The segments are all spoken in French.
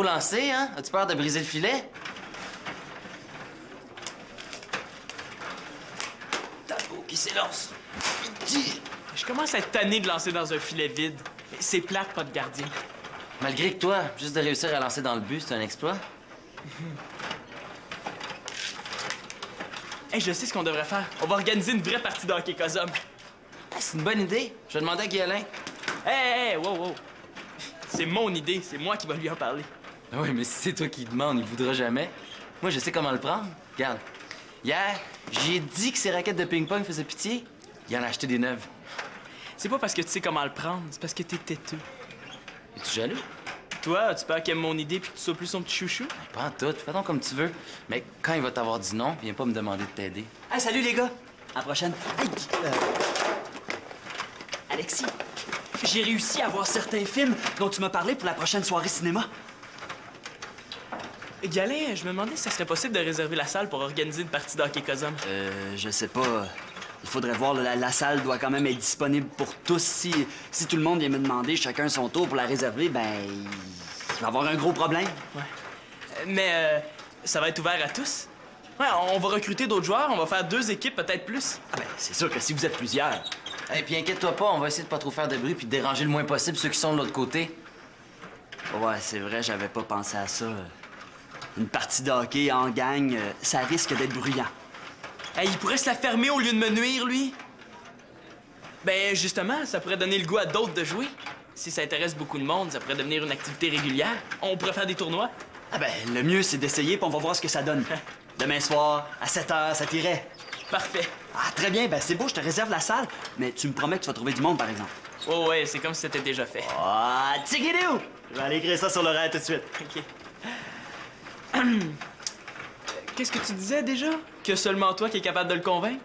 lancer, hein? As-tu peur de briser le filet? Tabo qui s'élance. Je commence à être tanné de lancer dans un filet vide. C'est plate, pas de gardien. Malgré que toi, juste de réussir à lancer dans le but, c'est un exploit. Hey, je sais ce qu'on devrait faire. On va organiser une vraie partie de hockey Cosum. Hey, c'est une bonne idée. Je vais demander à Guy-Alain. Hey, wow. C'est mon idée, c'est moi qui va lui en parler. Oui, mais si c'est toi qui demandes, il voudra jamais. Moi, je sais comment le prendre. Regarde, hier, j'ai dit que ses raquettes de ping-pong faisaient pitié. Il en a acheté des neuves. C'est pas parce que tu sais comment le prendre, c'est parce que t'es têteux. Es-tu jaloux? Toi, as-tu peur qu'il aime mon idée puis que tu sois plus son petit chouchou? Pas en tout. Fais donc comme tu veux. Mais quand il va t'avoir dit non, viens pas me demander de t'aider. Hey, salut les gars! À la prochaine. Hey, Alexis, j'ai réussi à voir certains films dont tu m'as parlé pour la prochaine soirée cinéma. Galin, je me demandais si ça serait possible de réserver la salle pour organiser une partie de hockey Cosum. Je sais pas. Il faudrait voir, la salle doit quand même être disponible pour tous. Si tout le monde vient me demander chacun son tour pour la réserver, ben, il va y avoir un gros problème. Ouais. Mais ça va être ouvert à tous? Ouais, on va recruter d'autres joueurs, on va faire 2 équipes, peut-être plus. Ah ben, c'est sûr que si vous êtes plusieurs. Et puis inquiète-toi pas, on va essayer de pas trop faire de bruit puis de déranger le moins possible ceux qui sont de l'autre côté. Ouais, c'est vrai, j'avais pas pensé à ça. Une partie de hockey en gang, ça risque d'être bruyant. Hey, il pourrait se la fermer au lieu de me nuire, lui. Ben, justement, ça pourrait donner le goût à d'autres de jouer. Si ça intéresse beaucoup de monde, ça pourrait devenir une activité régulière. On pourrait faire des tournois. Ah ben, le mieux, c'est d'essayer, puis on va voir ce que ça donne. Demain soir, à 7 h, ça t'irait. Parfait. Ah, très bien, ben c'est beau, je te réserve la salle, mais tu me promets que tu vas trouver du monde, par exemple. Oh ouais, c'est comme si c'était déjà fait. Ah, tigidou! Je vais aller écrire ça sur l'horaire tout de suite. OK. Qu'est-ce que tu disais déjà? Que seulement toi qui es capable de le convaincre?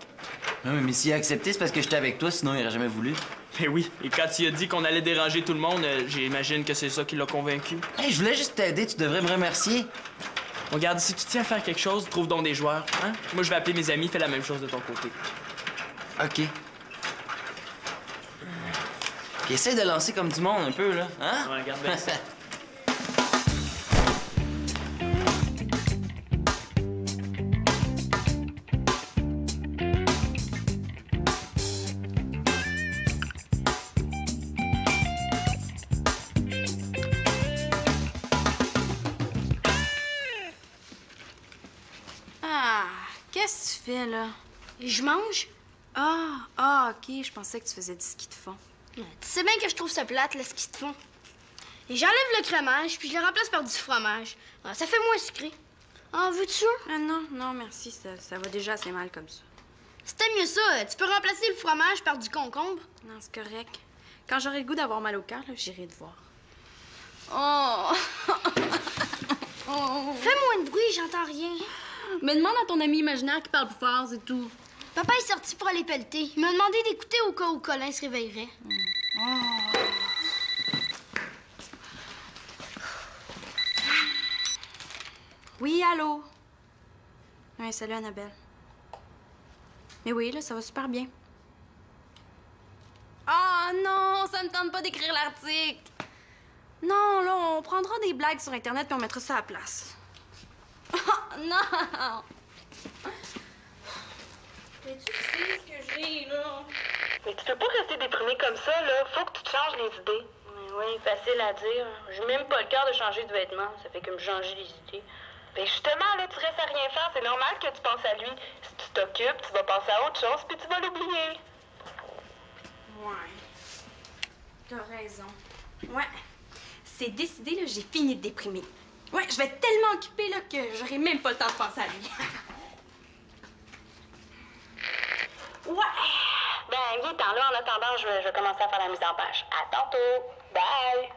Oui, mais s'il a accepté, c'est parce que j'étais avec toi, sinon il aurait jamais voulu. Eh oui. Et quand il a dit qu'on allait déranger tout le monde, j'imagine que c'est ça qui l'a convaincu. Hey, je voulais juste t'aider, tu devrais me remercier. Regarde, si tu tiens à faire quelque chose, trouve donc des joueurs, hein? Moi, je vais appeler mes amis, fais la même chose de ton côté. OK. Puis essaie de lancer comme du monde un peu, là, hein? Ouais, regarde bien ça. Ah, qu'est-ce que tu fais, là? Je mange. OK. Je pensais que tu faisais du ski de fond. Tu sais bien que je trouve ça plate, le ski de fond. Et j'enlève le crémage, puis je le remplace par du fromage. Ah, ça fait moins sucré. En veux-tu un? Ah non, merci. Ça va déjà assez mal comme ça. C'était mieux ça. Tu peux remplacer le fromage par du concombre. Non, c'est correct. Quand j'aurai le goût d'avoir mal au cœur, là, j'irai te voir. Fais moins de bruit, j'entends rien. Mais demande à ton ami imaginaire qui parle plus fort, c'est tout. Papa est sorti pour aller pelleter. Il m'a demandé d'écouter au cas où Colin se réveillerait. Oui, allô? Oui, salut, Annabelle. Mais oui, là, ça va super bien. Ah non, ça me tente pas d'écrire l'article. Non, là, on prendra des blagues sur Internet puis on mettra ça à la place. Oh, non! Mais tu sais ce que j'ai, là? Mais tu peux pas rester déprimé comme ça, là. Faut que tu te changes les idées. Oui, facile à dire. J'ai même pas le cœur de changer de vêtements. Ça fait que me changer les idées. Ben justement, là, tu restes à rien faire. C'est normal que tu penses à lui. Si tu t'occupes, tu vas penser à autre chose, puis tu vas l'oublier. Ouais. T'as raison. Ouais. C'est décidé, là, j'ai fini de déprimer. Ouais, je vais être tellement occupée, là, que j'aurai même pas le temps de penser à lui. Ouais. Ben, Guy, attends, là, en attendant, je vais commencer à faire la mise en page. À tantôt. Bye.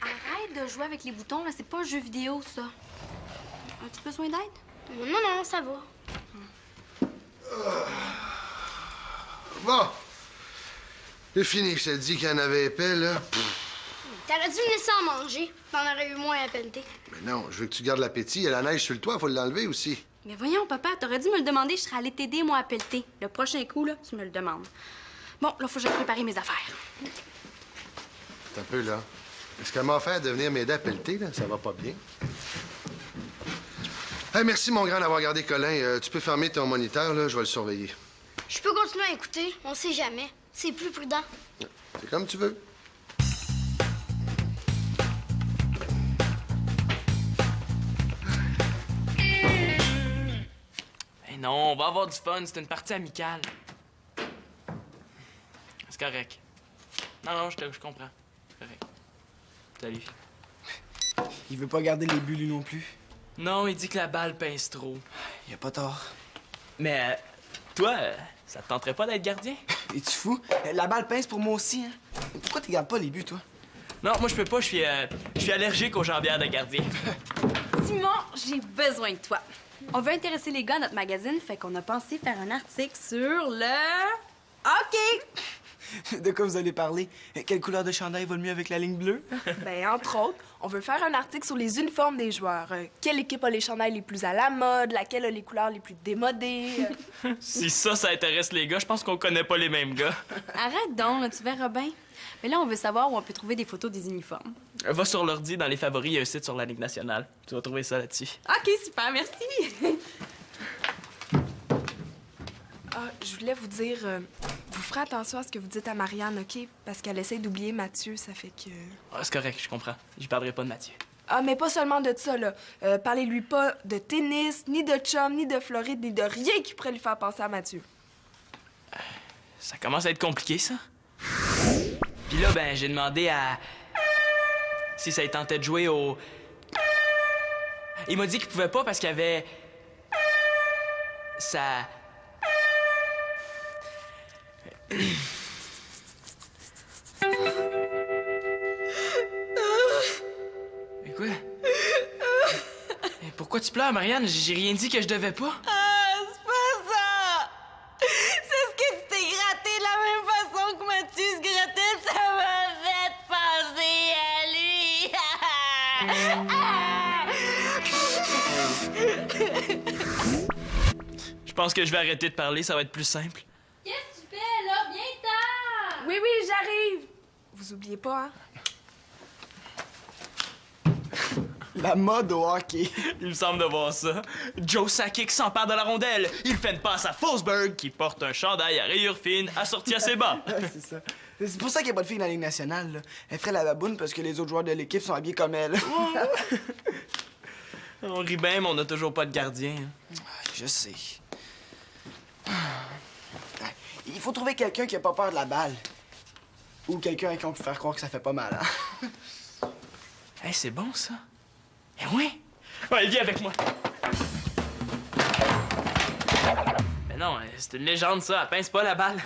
Arrête de jouer avec les boutons, là. C'est pas un jeu vidéo, ça. As-tu besoin d'aide? Non, ça va. Bon. C'est fini, je t'ai dit qu'il y en avait épais, là. T'aurais dû me laisser en manger. T'en aurais eu moins à pelleter. Mais non, je veux que tu gardes l'appétit. Il y a la neige sur le toit, faut l'enlever aussi. Mais voyons, papa, t'aurais dû me le demander, je serais allée t'aider, moi, à pelleter. Le prochain coup, là, tu me le demandes. Bon, là, faut que j'aille préparer mes affaires. Attends un peu, là. Est-ce qu'elle m'a offert de venir m'aider à pelleter, là? Ça va pas bien. Hey, merci, mon grand, d'avoir gardé Colin. Tu peux fermer ton moniteur, là. Je vais le surveiller. Je peux continuer à écouter. On sait jamais. C'est plus prudent. C'est comme tu veux. Eh non, on va avoir du fun. C'est une partie amicale. C'est correct. Non, je comprends. C'est correct. Salut. Il veut pas garder les buts, lui non plus. Non, il dit que la balle pince trop. Il a pas tort. Mais toi, ça te tenterait pas d'être gardien? Es-tu fou? La balle pince pour moi aussi, hein? Pourquoi tu gardes pas les buts, toi? Non, moi je peux pas, je suis allergique aux jambières de gardien. Simon, j'ai besoin de toi. On veut intéresser les gars à notre magazine, fait qu'on a pensé faire un article sur le hockey. De quoi vous allez parler? Quelle couleur de chandail va le mieux avec la ligne bleue? Ben, entre autres, on veut faire un article sur les uniformes des joueurs. Quelle équipe a les chandails les plus à la mode, laquelle a les couleurs les plus démodées. Si ça intéresse les gars, je pense qu'on connaît pas les mêmes gars. Arrête donc, là, tu verras bien. Mais là, on veut savoir où on peut trouver des photos des uniformes. Va sur l'ordi, dans les favoris, il y a un site sur la Ligue nationale. Tu vas trouver ça là-dessus. OK, super, merci. Ah, je voulais vous dire, vous ferez attention à ce que vous dites à Marianne, OK? Parce qu'elle essaie d'oublier Mathieu, ça fait que... Ah, c'est correct, je comprends. Je parlerai pas de Mathieu. Ah, mais pas seulement de ça, là. Parlez-lui pas de tennis, ni de chum, ni de Floride, ni de rien qui pourrait lui faire penser à Mathieu. Ça commence à être compliqué, ça. Puis là, ben, j'ai demandé à... si ça lui tentait de jouer au... Il m'a dit qu'il pouvait pas parce qu'il y avait... ça... Mais quoi? Mais pourquoi tu pleures, Marianne? J'ai rien dit que je devais pas. C'est pas ça! C'est ce que tu t'es gratté de la même façon que Mathieu se grattait, ça m'a fait penser à lui! Je pense que je vais arrêter de parler, ça va être plus simple. Qu'est-ce que tu fais, là? Viens-t'en! Oui, j'arrive! Vous oubliez pas, hein? La mode au hockey. Il me semble de voir ça. Joe Sakic s'empare de la rondelle. Il fait une passe à Forsberg, qui porte un chandail à rayures fines assorti à ses bas. C'est ça. C'est pour ça qu'il n'y a pas de fille dans la Ligue nationale, là. Elle ferait la baboune parce que les autres joueurs de l'équipe sont habillés comme elle. On rit bien, mais on n'a toujours pas de gardien. Je sais. Il faut trouver quelqu'un qui a pas peur de la balle. Ou quelqu'un à qui on peut faire croire que ça fait pas mal, hein? Hey, c'est bon, ça. Eh ouais? Ouais, viens avec moi. Mais non, c'est une légende, ça. Elle pince pas la balle.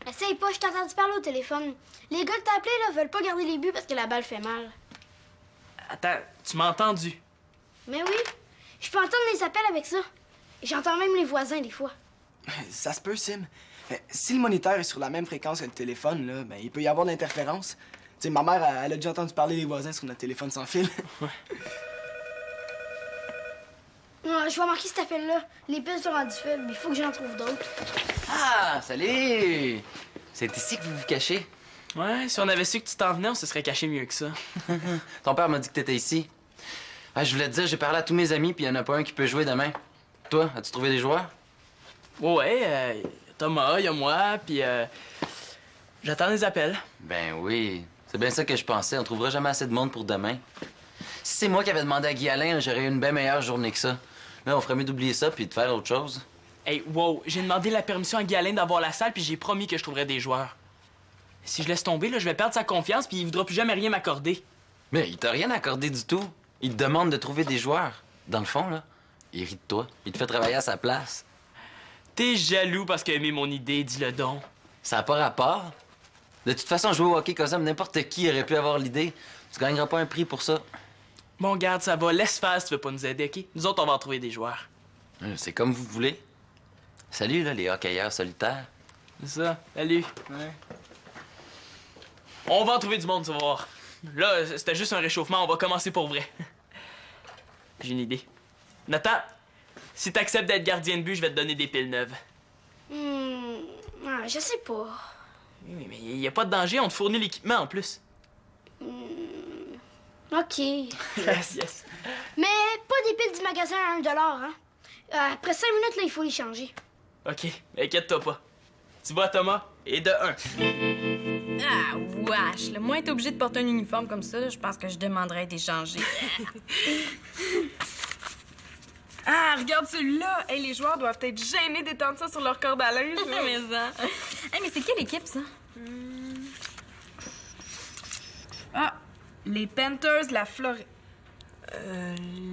Essaye pas, je t'ai entendu parler au téléphone. Les gars que t'as appelés, là, veulent pas garder les buts parce que la balle fait mal. Attends, tu m'as entendu? Mais oui, je peux entendre les appels avec ça. J'entends même les voisins, des fois. Ça se peut, Sim. Si le moniteur est sur la même fréquence que le téléphone, là, ben, il peut y avoir de l'interférence. Tu sais, ma mère, elle a déjà entendu parler des voisins sur notre téléphone sans fil. Ouais, je vais marquer cet appel-là. Les piles sont rendues faibles. Il faut que j'en trouve d'autres. Ah, salut! C'est ici que vous vous cachez? Ouais, si on avait su que tu t'en venais, on se serait caché mieux que ça. Ton père m'a dit que t'étais ici. Ah, je voulais te dire, j'ai parlé à tous mes amis, puis il y en a pas un qui peut jouer demain. Toi, as-tu trouvé des joueurs? Ouais, Thomas, y a moi, puis j'attends des appels. Ben oui, c'est bien ça que je pensais. On trouvera jamais assez de monde pour demain. Si c'est moi qui avais demandé à Guy Alain, j'aurais eu une bien meilleure journée que ça. Là, on ferait mieux d'oublier ça puis de faire autre chose. Hey, wow, j'ai demandé la permission à Guy Alain d'avoir la salle, puis j'ai promis que je trouverais des joueurs. Si je laisse tomber, là, je vais perdre sa confiance, puis il voudra plus jamais rien m'accorder. Mais il t'a rien accordé du tout. Il te demande de trouver des joueurs. Dans le fond, là, il rit de toi. Il te fait travailler à sa place. T'es jaloux parce qu'il a aimé mon idée, dis-le donc. Ça n'a pas rapport. De toute façon, jouer au hockey comme ça, n'importe qui aurait pu avoir l'idée. Tu gagneras pas un prix pour ça. Bon, garde, ça va. Laisse faire si tu veux pas nous aider, OK? Nous autres, on va en trouver des joueurs. C'est comme vous voulez. Salut, là, les hockeyeurs solitaires. C'est ça. Salut. Ouais. On va en trouver du monde, tu vas voir. Là, c'était juste un réchauffement. On va commencer pour vrai. J'ai une idée. Nathan, si t'acceptes d'être gardien de but, je vais te donner des piles neuves. Je sais pas. Oui, mais y a pas de danger. On te fournit l'équipement en plus. OK. Yes, yes. Mais pas des piles du magasin à 1 $, hein? Après 5 minutes, là, il faut les changer. OK, inquiète-toi pas. Tu vois, Thomas, et de 1. Ah, wesh. Le moins t'es obligé de porter un uniforme comme ça, là, je pense que je demanderais à être échangé. Ah, regarde celui-là! Hey, les joueurs doivent être gênés d'étendre ça sur leur corde à linge. là. mais ça. Hey, mais c'est quelle équipe, ça? Ah, les Panthers, la Floride.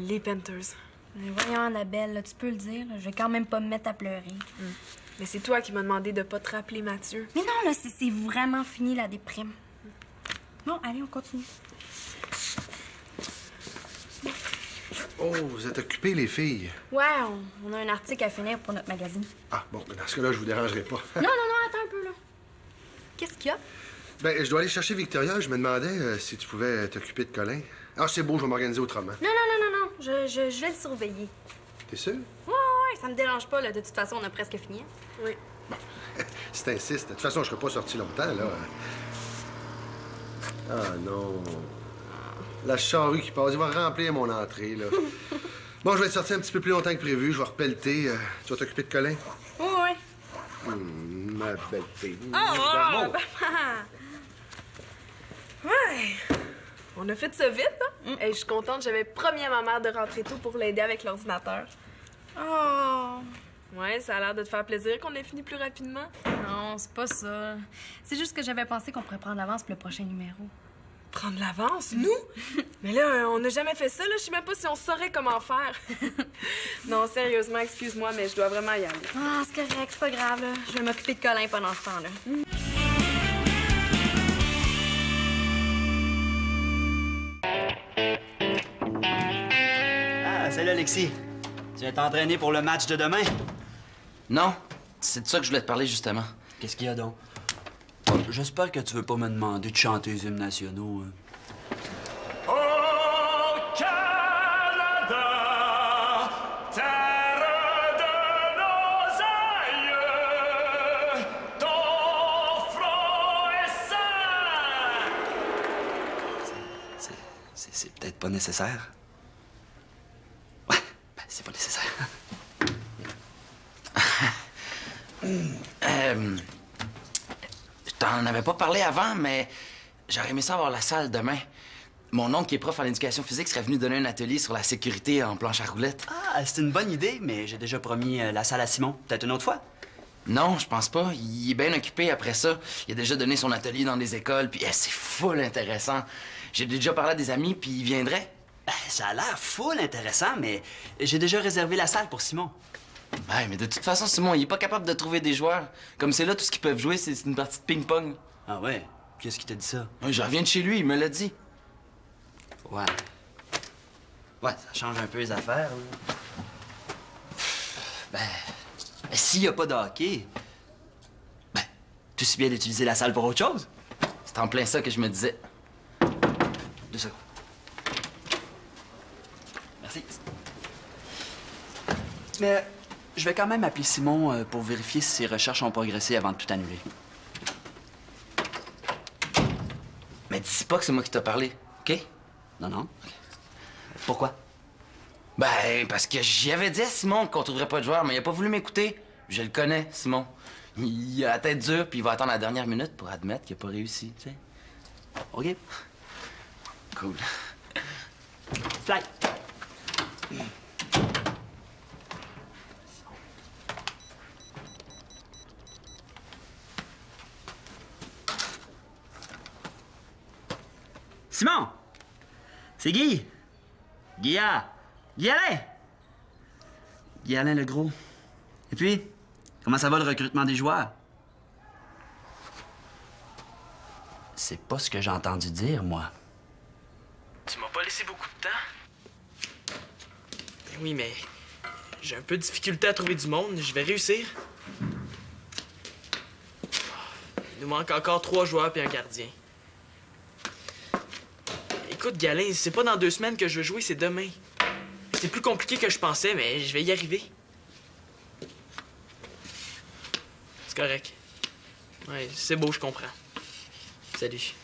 Les Panthers. Mais voyons, Annabelle, là, tu peux le dire. Là, je vais quand même pas me mettre à pleurer. Mais c'est toi qui m'as demandé de pas te rappeler Mathieu. Mais non, là, c'est vraiment fini, la déprime. Bon, allez, on continue. Oh, vous êtes occupés, les filles. Ouais, on a un article à finir pour notre magazine. Ah, bon, mais dans ce cas-là, je vous dérangerai pas. Non, attends un peu, là. Qu'est-ce qu'il y a? Ben, je dois aller chercher Victoria. Je me demandais si tu pouvais t'occuper de Colin. Ah, c'est beau, je vais m'organiser autrement. Non. Je vais le surveiller. T'es sûr? Ouais, ça me dérange pas, là. De toute façon, on a presque fini. Oui. Si t'insistes. De toute façon, je serai pas sorti longtemps, là. Ah, non. La charrue qui passe, il va remplir mon entrée, là. Bon, je vais être sorti un petit peu plus longtemps que prévu. Je vais repelleter. Tu vas t'occuper de Colin? Ouais. Ma belle fille. Oh, Bravo. Ouais. On a fait ça vite, hein? Hey, je suis contente, j'avais promis à ma mère de rentrer tôt pour l'aider avec l'ordinateur. Oh. Ouais, ça a l'air de te faire plaisir qu'on ait fini plus rapidement. Non, c'est pas ça. C'est juste que j'avais pensé qu'on pourrait prendre l'avance pour le prochain numéro. Prendre l'avance, nous? Mais là, on n'a jamais fait ça, là. Je sais même pas si on saurait comment faire. Non, sérieusement, excuse-moi, mais je dois vraiment y aller. Ah, c'est correct, c'est pas grave, là. Je vais m'occuper de Colin pendant ce temps-là. Ah, salut Alexis. Tu vas t'entraîner pour le match de demain? Non, c'est de ça que je voulais te parler, justement. Qu'est-ce qu'il y a donc? Oh, j'espère que tu veux pas me demander de chanter les hymnes nationaux. Hein. Au Canada, terre de nos aïeux, ton front est saint. C'est peut-être pas nécessaire. Ouais, ben c'est pas nécessaire. Je t'en avais pas parlé avant, mais j'aurais aimé ça avoir la salle demain. Mon oncle, qui est prof en éducation physique, serait venu donner un atelier sur la sécurité en planche à roulettes. Ah, c'est une bonne idée, mais j'ai déjà promis la salle à Simon. Peut-être une autre fois? Non, je pense pas. Il est bien occupé après ça. Il a déjà donné son atelier dans des écoles, puis c'est full intéressant. J'ai déjà parlé à des amis, puis il viendrait. Ben, ça a l'air full intéressant, mais j'ai déjà réservé la salle pour Simon. Ouais, mais de toute façon, Simon, il est pas capable de trouver des joueurs. Comme c'est là, tout ce qu'ils peuvent jouer, c'est une partie de ping-pong. Ah ouais? Qu'est-ce qui t'a dit ça? Ouais, je reviens de chez lui, il me l'a dit. Ouais. Ouais, ça change un peu les affaires, là. Ben, s'il y a pas de hockey, ben, tout si bien d'utiliser la salle pour autre chose. C'est en plein ça que je me disais. 2 secondes. Merci. Mais je vais quand même appeler Simon pour vérifier si ses recherches ont progressé avant de tout annuler. Mais dis pas que c'est moi qui t'ai parlé, OK? Non. Pourquoi? Ben, parce que j'y avais dit à Simon qu'on trouverait pas de joueur, mais il a pas voulu m'écouter. Je le connais, Simon. Il a la tête dure, puis il va attendre la dernière minute pour admettre qu'il a pas réussi, tu sais. OK. Cool. Fly! Simon! C'est Guy! Guy Alain! Guy Alain le gros. Et puis, comment ça va le recrutement des joueurs? C'est pas ce que j'ai entendu dire, moi. Tu m'as pas laissé beaucoup de temps? Ben oui, mais j'ai un peu de difficulté à trouver du monde. Je vais réussir. Il nous manque encore 3 joueurs puis un gardien. Écoute, Galin, c'est pas dans 2 semaines que je veux jouer, c'est demain. C'est plus compliqué que je pensais, mais je vais y arriver. C'est correct. Ouais, c'est beau, je comprends. Salut.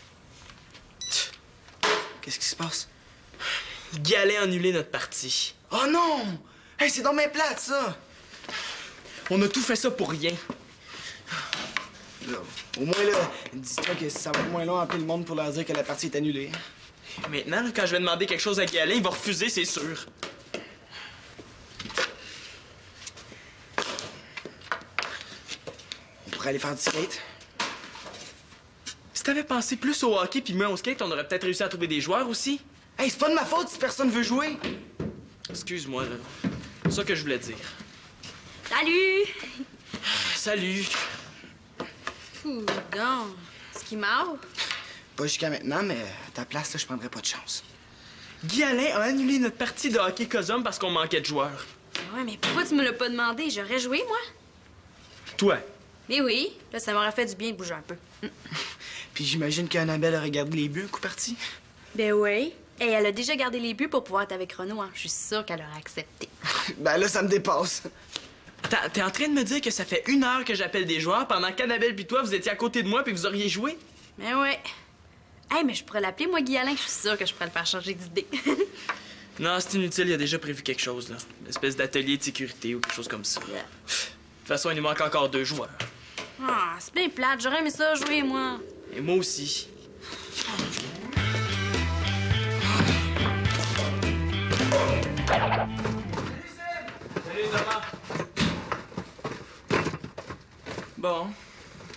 Qu'est-ce qui se passe? Guy Alain a annulé notre partie. Oh non! Hey, c'est dans mes plates, ça! On a tout fait ça pour rien. Là, au moins, là, dis-toi que ça va être moins long à appeler le monde pour leur dire que la partie est annulée. Maintenant, là, quand je vais demander quelque chose à Guy Alain, il va refuser, c'est sûr. On pourrait aller faire du skate. Si t'avais pensé plus au hockey puis moins au skate, on aurait peut-être réussi à trouver des joueurs aussi. Hey, c'est pas de ma faute si personne veut jouer. Excuse-moi, là. C'est ça que je voulais dire. Salut! Salut. Coudonc, ce qui m'arrive? Pas jusqu'à maintenant, mais à ta place, là, je prendrais pas de chance. Guy Alain a annulé notre partie de hockey Cosum parce qu'on manquait de joueurs. Ouais, mais pourquoi tu me l'as pas demandé? J'aurais joué, moi. Toi? Mais oui, là, ça m'aurait fait du bien de bouger un peu. Puis j'imagine qu'Annabelle a regardé les buts un coup parti. Ben oui. Et elle a déjà gardé les buts pour pouvoir être avec Renaud, hein. Je suis sûre qu'elle aurait accepté. Ben là, ça me dépasse. Attends, t'es en train de me dire que ça fait 1 heure que j'appelle des joueurs pendant qu'Annabelle puis toi, vous étiez à côté de moi puis vous auriez joué? Mais ouais. Hey, mais je pourrais l'appeler, moi, Guy Alain. Je suis sûre que je pourrais le faire changer d'idée. Non, c'est inutile, il a déjà prévu quelque chose, là. Une espèce d'atelier de sécurité ou quelque chose comme ça. Yeah. De toute façon, il nous manque encore 2 joueurs. Ah, c'est bien plate. J'aurais aimé ça jouer, moi. Et moi aussi. Salut, Thomas. Bon,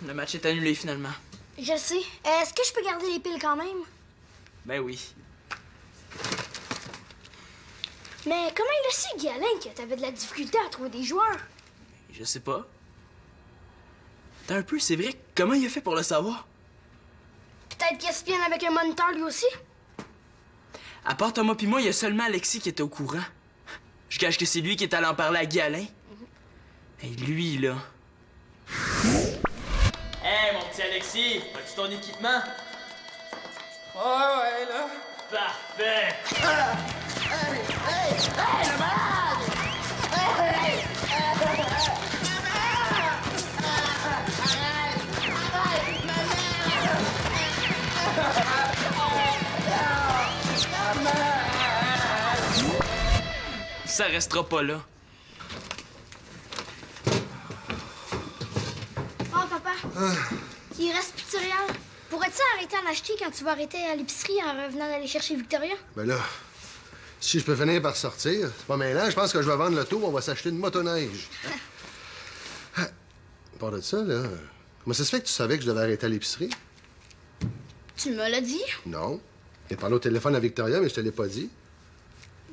le match est annulé finalement. Je sais. Est-ce que je peux garder les piles quand même? Ben oui. Mais comment il a su, Guy Alain, que t'avais de la difficulté à trouver des joueurs? Je sais pas. T'as un peu, c'est vrai. Comment il a fait pour le savoir? Peut-être qu'il espionne avec un moniteur lui aussi? À part Thomas pis moi, il y a seulement Alexis qui était au courant. Je gage que c'est lui qui est allé en parler à Guy Alain. Et lui, là... Hey, mon petit Alexis, as-tu ton équipement? Ouais, là. Parfait! Ça restera pas là. Oh, papa. Il reste plus de céréales. Pourrais-tu arrêter d'en acheter quand tu vas arrêter à l'épicerie en revenant d'aller chercher Victoria? Ben là, si je peux finir par sortir, c'est pas maintenant. Je pense que je vais vendre l'auto, on va s'acheter une motoneige. À part de ça, là, comment ça se fait que tu savais que je devais arrêter à l'épicerie? Tu me l'as dit? Non. J'ai parlé au téléphone à Victoria, mais je te l'ai pas dit.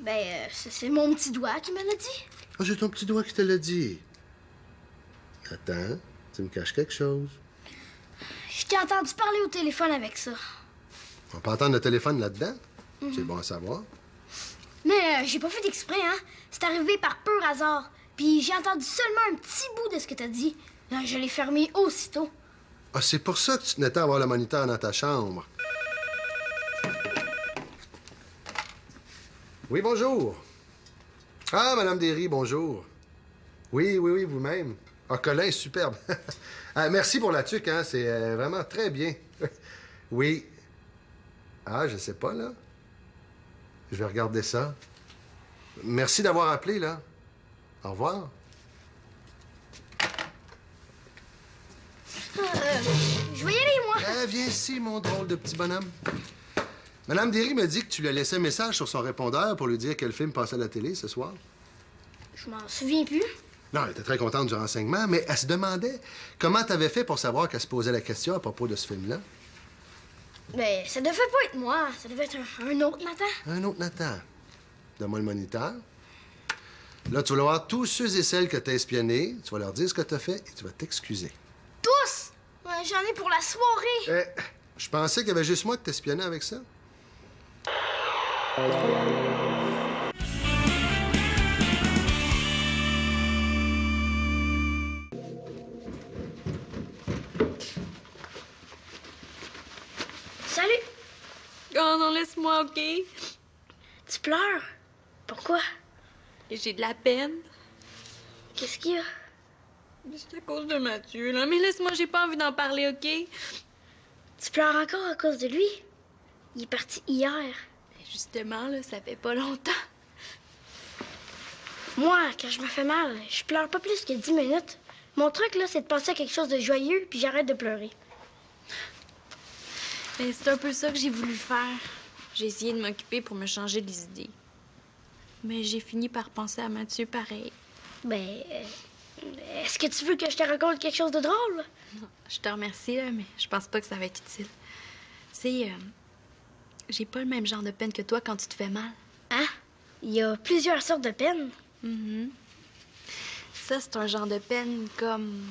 Ben, c'est mon petit doigt qui me l'a dit. Ah, j'ai ton petit doigt qui te l'a dit. Attends, tu me caches quelque chose. Je t'ai entendu parler au téléphone avec ça. On peut entendre le téléphone là-dedans? C'est bon à savoir. Mais j'ai pas fait exprès, hein. C'est arrivé par pur hasard. Puis j'ai entendu seulement un petit bout de ce que t'as dit. Là, je l'ai fermé aussitôt. Ah, c'est pour ça que tu tenais à avoir le moniteur dans ta chambre. Oui, bonjour. Ah, Madame Derry, bonjour. Oui, vous-même. Ah, Colin, superbe. Ah, merci pour la tuque, hein. C'est vraiment très bien. Oui. Ah, je sais pas, là. Je vais regarder ça. Merci d'avoir appelé, là. Au revoir. Je vais y aller, moi. Viens ici, mon drôle de petit bonhomme. Madame Derry me dit que tu lui as laissé un message sur son répondeur pour lui dire quel film passait à la télé ce soir. Je m'en souviens plus. Non, elle était très contente du renseignement, mais elle se demandait comment t'avais fait pour savoir qu'elle se posait la question à propos de ce film-là. Ben, ça devait pas être moi. Ça devait être un autre Nathan. Un autre Nathan. Donne-moi le moniteur. Là, tu vas voir tous ceux et celles que t'as espionnés. Tu vas leur dire ce que t'as fait et tu vas t'excuser. Tous! Ouais, j'en ai pour la soirée. Je pensais qu'il y avait juste moi que t'espionnais avec ça. Salut! Oh non, laisse-moi, OK? Tu pleures? Pourquoi? J'ai de la peine. Qu'est-ce qu'il y a? C'est à cause de Mathieu, là. Mais laisse-moi, j'ai pas envie d'en parler, OK? Tu pleures encore à cause de lui? Il est parti hier. Justement, là, ça fait pas longtemps. Moi, quand je me fais mal, je pleure pas plus que 10 minutes. Mon truc, là, c'est de penser à quelque chose de joyeux, puis j'arrête de pleurer. Ben, c'est un peu ça que j'ai voulu faire. J'ai essayé de m'occuper pour me changer les idées. Mais j'ai fini par penser à Mathieu pareil. Ben, est-ce que tu veux que je te raconte quelque chose de drôle? Je te remercie, là, mais je pense pas que ça va être utile. Tu sais, j'ai pas le même genre de peine que toi quand tu te fais mal. Hein? Il y a plusieurs sortes de peines. Mhm. Ça, c'est un genre de peine comme...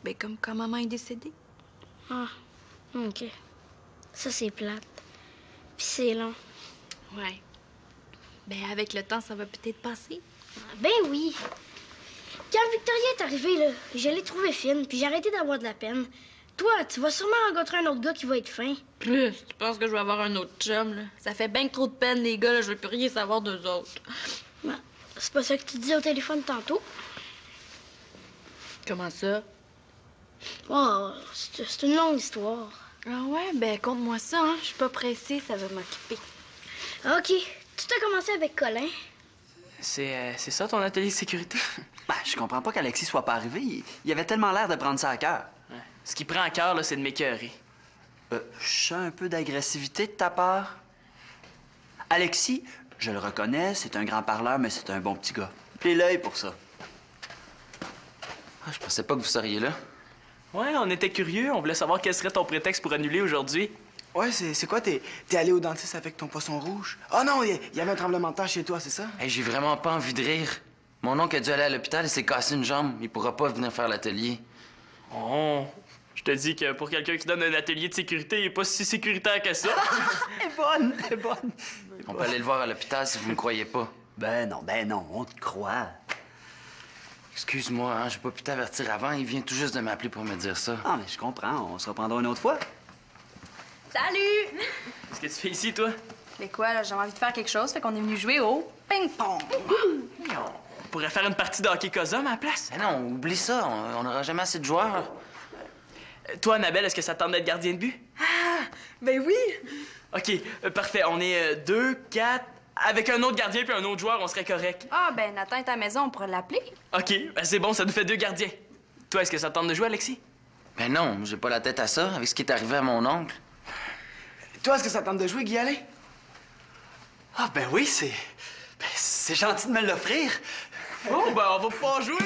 Ben, comme quand maman est décédée. Ah, OK. Ça, c'est plate. Puis c'est long. Ouais. Ben, avec le temps, ça va peut-être passer. Ben oui. Quand Victoria est arrivée, là, je l'ai trouvée fine, puis j'ai arrêté d'avoir de la peine. Toi, tu vas sûrement rencontrer un autre gars qui va être fin. Plus, tu penses que je vais avoir un autre chum, là? Ça fait bien trop de peine, les gars, là. Je veux plus rien savoir d'eux autres. Ben, c'est pas ça que tu dis au téléphone tantôt. Comment ça? Oh, c'est une longue histoire. Ah ouais? Ben, conte-moi ça, hein. Je suis pas pressée, ça va m'occuper. OK. Tout a commencé avec Colin. C'est ça ton atelier de sécurité? Ben, je comprends pas qu'Alexis soit pas arrivé. Il avait tellement l'air de prendre ça à cœur. Ouais. Ce qui prend à cœur, là, c'est de m'écœurer. Je sens un peu d'agressivité de ta part. Alexis, je le reconnais, c'est un grand parleur, mais c'est un bon petit gars. Plie l'œil pour ça. Ah, je pensais pas que vous seriez là. Ouais, on était curieux. On voulait savoir quel serait ton prétexte pour annuler aujourd'hui. Ouais, c'est quoi? T'es allé au dentiste avec ton poisson rouge? Oh non, il y avait un tremblement de terre chez toi, c'est ça? Hey, j'ai vraiment pas envie de rire. Mon oncle a dû aller à l'hôpital et s'est cassé une jambe. Il pourra pas venir faire l'atelier. Oh, je te dis que pour quelqu'un qui donne un atelier de sécurité, il est pas si sécuritaire que ça. Elle est bonne. On peut aller le voir à l'hôpital si vous me croyez pas. Ben non, on te croit. Excuse-moi, hein, j'ai pas pu t'avertir avant. Il vient tout juste de m'appeler pour me dire ça. Ah, mais je comprends, on se reprendra une autre fois. Salut! Qu'est-ce que tu fais ici, toi? Mais quoi, là, j'ai envie de faire quelque chose, fait qu'on est venu jouer au ping-pong. On pourrait faire une partie de hockey Cosum à la place. Mais non, oublie ça. On n'aura jamais assez de joueurs. Toi, Annabelle, est-ce que ça te tente d'être gardien de but? Ben oui! OK, parfait. On est 2, 4... Avec un autre gardien puis un autre joueur, on serait correct. Ah, ben, Nathan est à la maison, on pourrait l'appeler. OK, ben c'est bon, ça nous fait 2 gardiens. Toi, est-ce que ça te tente de jouer, Alexis? Ben non, j'ai pas la tête à ça avec ce qui est arrivé à mon oncle. Toi, est-ce que ça tente de jouer, Guy Alain? Ah, ben oui, c'est gentil de me l'offrir. Oh, ben on va pouvoir jouer.